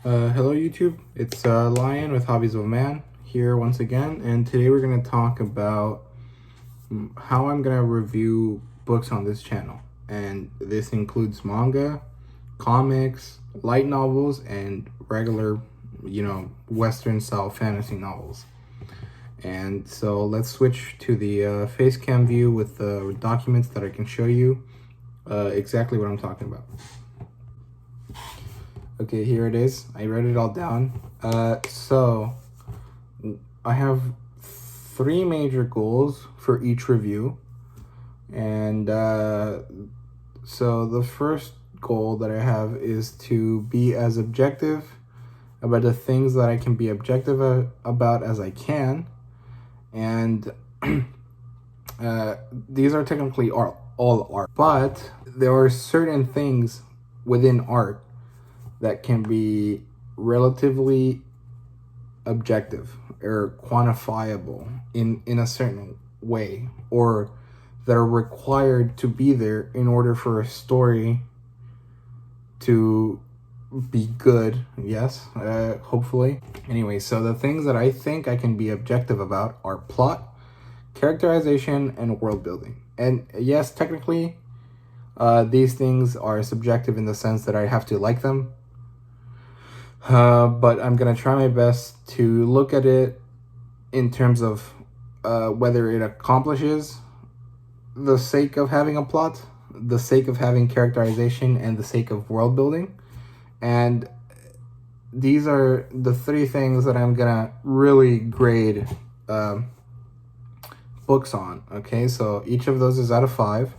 Hello YouTube, it's Lion with Hobbies of a Man here once again, and today we're going to talk about how I'm going to review books on this channel. And this includes manga, comics, light novels, and regular, Western style fantasy novels. And so let's switch to the face cam view with the documents that I can show you exactly what I'm talking about. Okay, here it is. I wrote it all down. So I have 3 major goals for each review. And so the first goal that I have is to be as objective about the things that I can be objective about as I can. And these are technically all art, but there are certain things within art that can be relatively objective or quantifiable in a certain way, or that are required to be there in order for a story to be good. Yes, hopefully. Anyway, so the things that I think I can be objective about are plot, characterization, and world building. And yes, technically, these things are subjective in the sense that I have to like them. But I'm gonna try my best to look at it in terms of whether it accomplishes the sake of having a plot, the sake of having characterization, and the sake of world building. And these are the 3 things that I'm gonna really grade books on. Okay, so each of those is out of 5.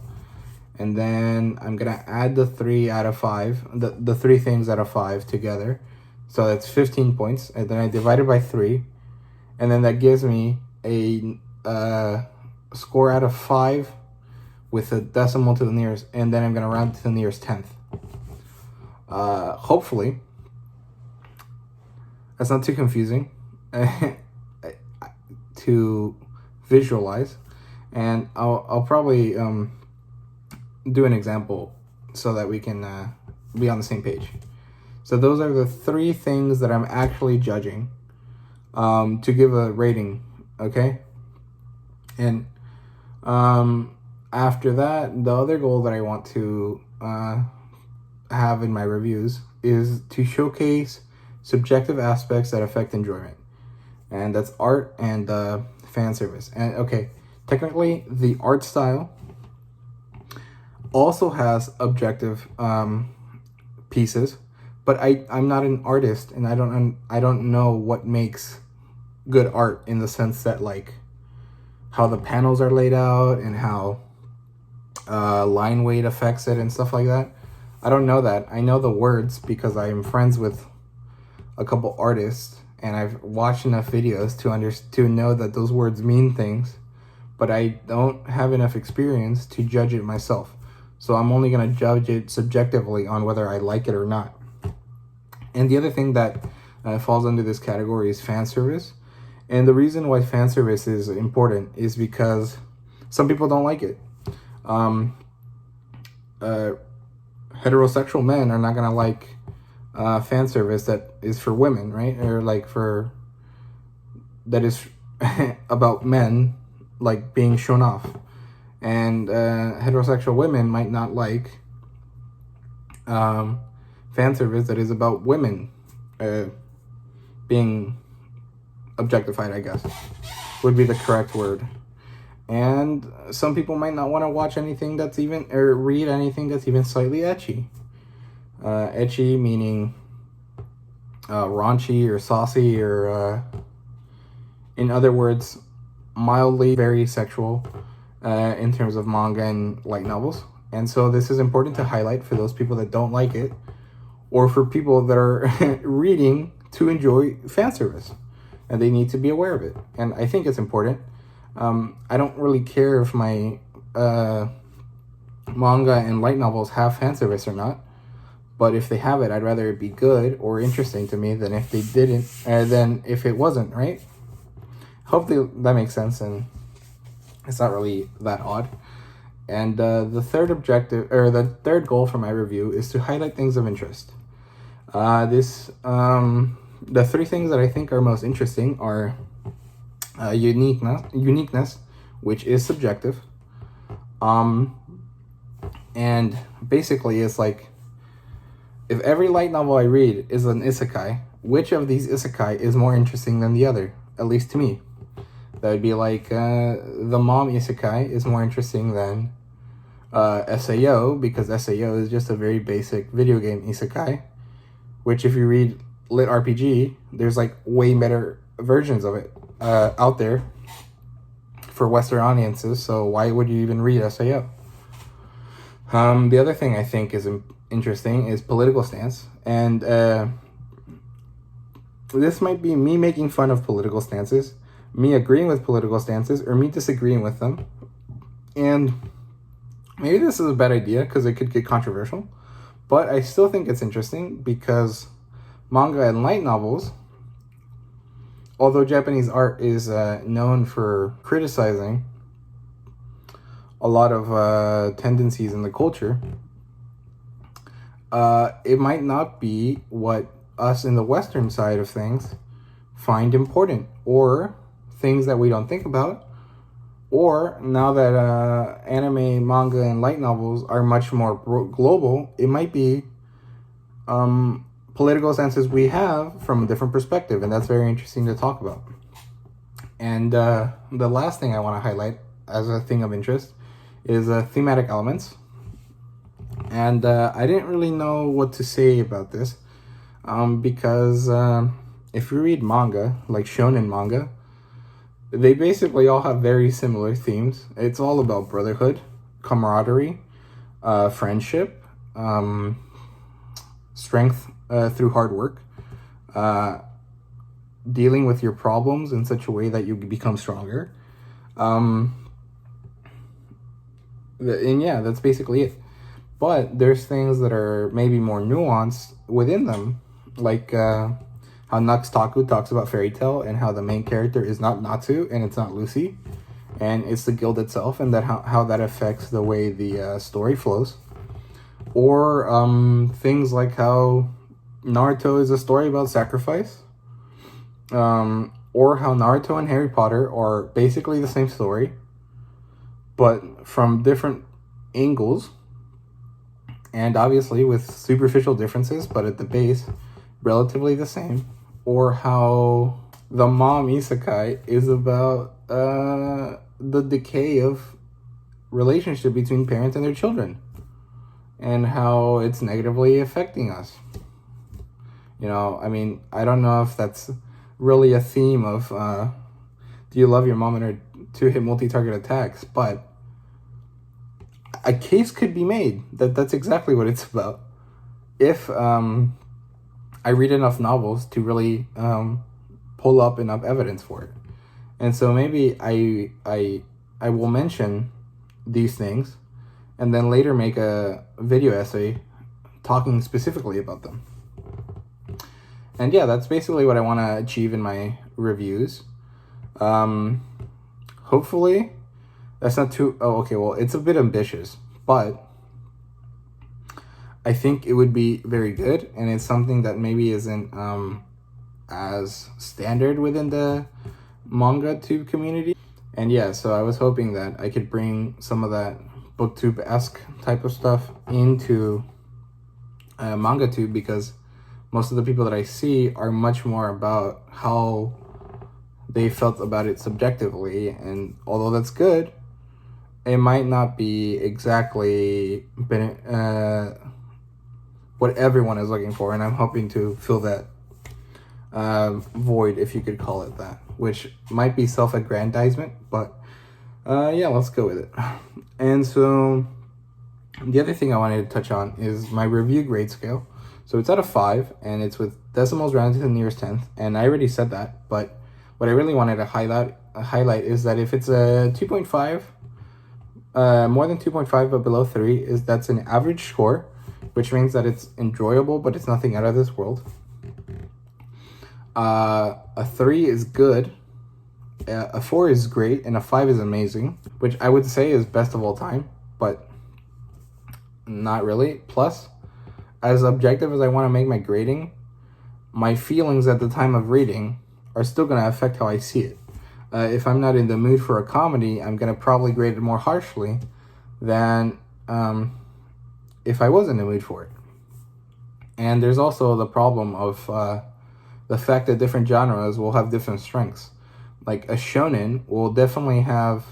And then I'm gonna add the 3 out of 5, the 3 things out of 5 together. So that's 15 points, and then I divide it by 3, and then that gives me a score out of 5 with a decimal to the nearest, and then I'm going to round to the nearest 10th. Hopefully, that's not too confusing to visualize, and I'll probably do an example so that we can be on the same page. So those are the 3 things that I'm actually judging to give a rating, okay? And after that, the other goal that I want to have in my reviews is to showcase subjective aspects that affect enjoyment. And that's art and fan service. And okay, technically the art style also has objective pieces, but I'm not an artist, and I don't know what makes good art in the sense that, like, how the panels are laid out and how line weight affects it and stuff like that. I don't know that. I know the words because I am friends with a couple artists, and I've watched enough videos to know that those words mean things, but I don't have enough experience to judge it myself. So I'm only going to judge it subjectively on whether I like it or not. And the other thing that falls under this category is fan service. And the reason why fan service is important is because some people don't like it. Heterosexual men are not going to like fan service that is for women, right? Or like that is about men, like being shown off. And heterosexual women might not like fan service that is about women being objectified, I guess would be the correct word. And some people might not want to watch anything that's even, or read anything that's even slightly ecchi. Ecchi meaning raunchy or saucy, or in other words, mildly very sexual in terms of manga and light novels. And so this is important to highlight for those people that don't like it, or for people that are reading to enjoy fan service, and they need to be aware of it. And I think it's important. I don't really care if my manga and light novels have fan service or not, but if they have it, I'd rather it be good or interesting to me than if they didn't, than if it wasn't, right? Hopefully that makes sense, and it's not really that odd. And the third objective, or the third goal for my review, is to highlight things of interest. The three things that I think are most interesting are uniqueness, which is subjective. And basically it's like, if every light novel I read is an isekai, which of these isekai is more interesting than the other? At least to me. That would be like, the mom isekai is more interesting than SAO, because SAO is just a very basic video game isekai, which if you read Lit RPG, there's like way better versions of it out there for Western audiences, so why would you even read SAO? The other thing I think is interesting is political stance, and this might be me making fun of political stances, me agreeing with political stances, or me disagreeing with them. And maybe this is a bad idea because it could get controversial, but I still think it's interesting because manga and light novels, although Japanese art is known for criticizing a lot of tendencies in the culture, it might not be what us in the Western side of things find important, or things that we don't think about, or now that anime, manga, and light novels are much more global, it might be political stances we have from a different perspective, and that's very interesting to talk about. And the last thing I want to highlight as a thing of interest is thematic elements. And I didn't really know what to say about this, because if you read manga, like shonen manga, they basically all have very similar themes. It's all about brotherhood, camaraderie, friendship, strength through hard work, dealing with your problems in such a way that you become stronger. And yeah, that's basically it. But there's things that are maybe more nuanced within them, like how Taku talks about fairy tale and how the main character is not Natsu and it's not Lucy, and it's the guild itself, and that how that affects the way the story flows. Or things like how Naruto is a story about sacrifice, or how Naruto and Harry Potter are basically the same story, but from different angles, and obviously with superficial differences, but at the base, relatively the same. Or how the mom isekai is about the decay of relationship between parents and their children, and how it's negatively affecting us. You know, I mean, I don't know if that's really a theme of do you love your mom and her two-hit multi-target attacks, but a case could be made that that's exactly what it's about. If I read enough novels to really pull up enough evidence for it. And so maybe I will mention these things and then later make a video essay talking specifically about them. And yeah, that's basically what I want to achieve in my reviews. Hopefully that's not too... Oh, okay, well, it's a bit ambitious, but I think it would be very good, and it's something that maybe isn't as standard within the manga tube community. And yeah, so I was hoping that I could bring some of that booktube-esque type of stuff into manga tube, because most of the people that I see are much more about how they felt about it subjectively, and although that's good, it might not be exactly what everyone is looking for, and I'm hoping to fill that void, if you could call it that, which might be self-aggrandizement, but yeah, let's go with it. And so the other thing I wanted to touch on is my review grade scale. So it's out of 5, and it's with decimals rounded to the nearest 10th, and I already said that, but what I really wanted to highlight is that if it's a 2.5, more than 2.5 but below 3, that's an average score, which means that it's enjoyable, but it's nothing out of this world. A 3 is good, a 4 is great, and a 5 is amazing, which I would say is best of all time, but not really. Plus, as objective as I want to make my grading, my feelings at the time of reading are still going to affect how I see it. If I'm not in the mood for a comedy, I'm going to probably grade it more harshly than if I was in the mood for it. And there's also the problem of the fact that different genres will have different strengths. Like a shonen will definitely have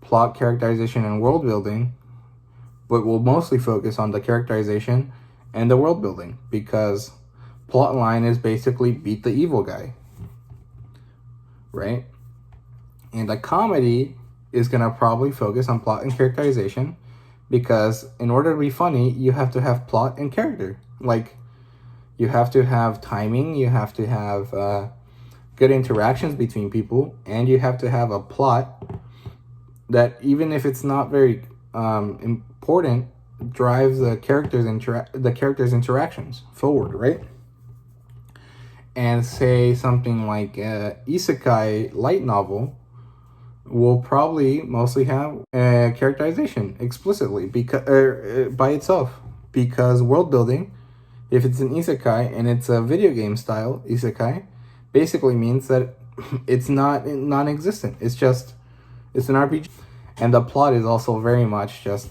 plot, characterization, and world building, but will mostly focus on the characterization and the world building, because plot line is basically beat the evil guy, right? And a comedy is going to probably focus on plot and characterization, because in order to be funny, you have to have plot and character. Like, you have to have timing, you have to have good interactions between people, and you have to have a plot that, even if it's not very important, drives the characters' interactions forward, right? And say something like isekai light novel will probably mostly have characterization explicitly because by itself, because world building, if it's an isekai and it's a video game style isekai, basically means that it's not non-existent. It's an RPG, and the plot is also very much just,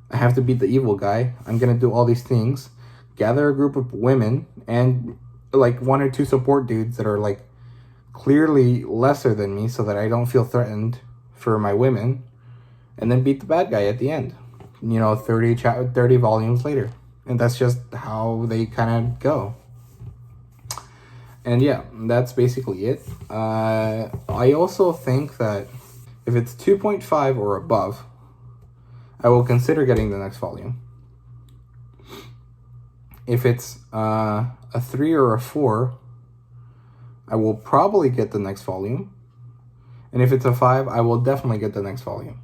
I have to beat the evil guy. I'm gonna do all these things, gather a group of women and like one or two support dudes that are like clearly lesser than me, so that I don't feel threatened for my women, and then beat the bad guy at the end, 30 volumes later. And that's just how they kind of go. And yeah, that's basically it. I also think that if it's 2.5 or above, I will consider getting the next volume. If it's a 3 or a 4, I will probably get the next volume. And if it's a 5, I will definitely get the next volume.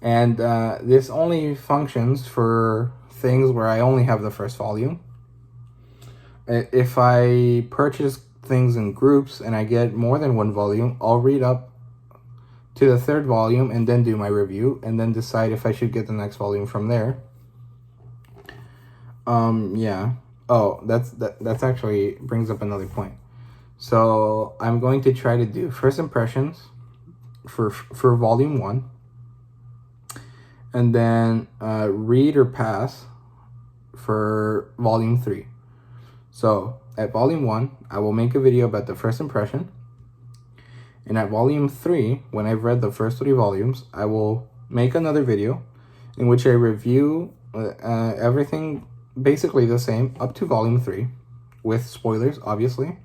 And this only functions for things where I only have the first volume. If I purchase things in groups and I get more than one volume, I'll read up to the third volume and then do my review, and then decide if I should get the next volume from there. Yeah. Oh, that's actually brings up another point. So I'm going to try to do first impressions for volume 1, and then read or pass for volume 3. So at volume 1, I will make a video about the first impression. And at volume 3, when I've read the first 3 volumes, I will make another video in which I review everything basically the same up to volume 3, with spoilers, obviously.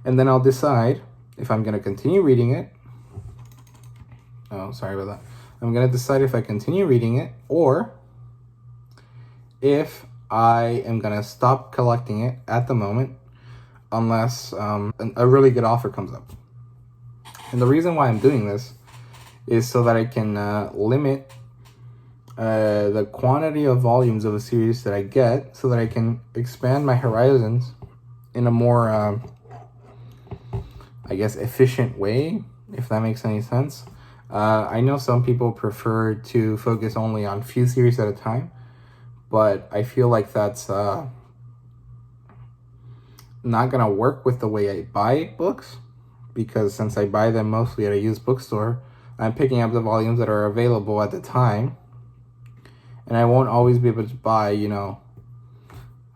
And then I'll decide if I'm going to continue reading it. Oh, sorry about that. I'm going to decide if I continue reading it, or if I am going to stop collecting it at the moment, unless a really good offer comes up. And the reason why I'm doing this is so that I can limit the quantity of volumes of a series that I get, so that I can expand my horizons in a more, I guess, efficient way, if that makes any sense. I know some people prefer to focus only on few series at a time, but I feel like that's not going to work with the way I buy books, because since I buy them mostly at a used bookstore, I'm picking up the volumes that are available at the time, and I won't always be able to buy,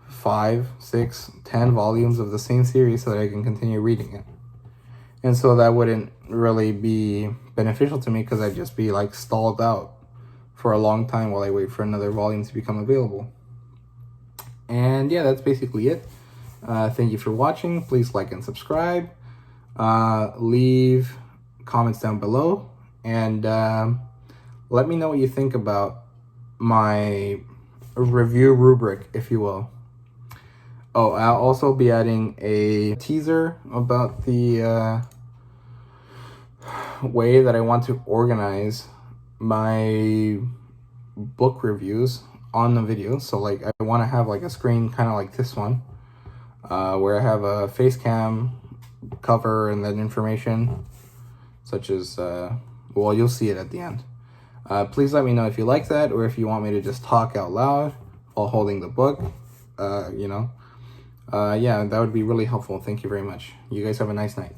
5, 6, 10 volumes of the same series so that I can continue reading it. And so that wouldn't really be beneficial to me, because I'd just be like stalled out for a long time while I wait for another volume to become available. And yeah, that's basically it. Thank you for watching. Please like and subscribe. Leave comments down below, and let me know what you think about my review rubric, if you will. Oh, I'll also be adding a teaser about the way that I want to organize my book reviews on the video. So like, I want to have like a screen kind of like this one, where I have a face cam, cover, and then information such as well, you'll see it at the end. Please let me know if you like that, or if you want me to just talk out loud while holding the book. Yeah, that would be really helpful. Thank you very much. You guys have a nice night.